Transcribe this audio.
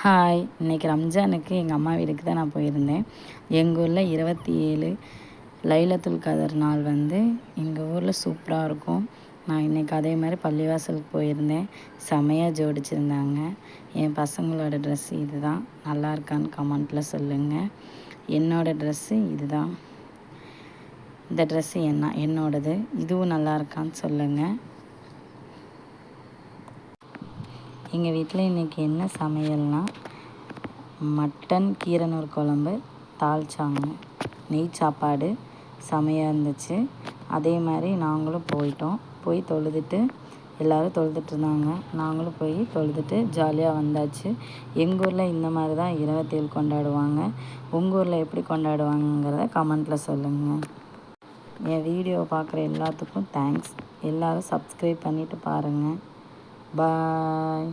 Hi, இன்றைக்கி ரம்ஜானுக்கு எங்கள் அம்மா வீட்டுக்கு தான் நான் போயிருந்தேன். எங்கள் ஊரில் 27 லைலத்துல் கதர் நாள் எங்கள் ஊரில் சூப்பராக இருக்கும். நான் இன்றைக்கி அதே மாதிரி பள்ளிவாசலுக்கு போயிருந்தேன். செமையாக ஜோடிச்சிருந்தாங்க. என் பசங்களோட ட்ரெஸ்ஸு இது தான். நல்லா இருக்கான்னு கமெண்ட்டில் சொல்லுங்கள். என்னோடய ட்ரெஸ்ஸு இது தான். இந்த ட்ரெஸ்ஸு என்னோடது. இதுவும் நல்லா இருக்கான்னு சொல்லுங்கள். எங்கள் வீட்டில் இன்றைக்கி என்ன சமையல்னால் மட்டன் கீரனூர் குழம்பு, தாளிச்சாங்க, நெய் சாப்பாடு செமையாக இருந்துச்சு. அதே மாதிரி நாங்களும் போய் தொழுதுட்டு எல்லோரும் தொழுதுட்ருந்தாங்க. நாங்களும் போய் தொழுதுட்டு ஜாலியாக வந்தாச்சு. எங்கள் ஊரில் இந்த மாதிரி தான் 27 கொண்டாடுவாங்க. உங்கள் ஊரில் எப்படி கொண்டாடுவாங்கங்கிறத கமெண்ட்டில் சொல்லுங்கள். என் வீடியோவை பார்க்குற எல்லாத்துக்கும் தேங்க்ஸ். எல்லோரும் சப்ஸ்கிரைப் பண்ணிவிட்டு பாருங்கள். பாய்.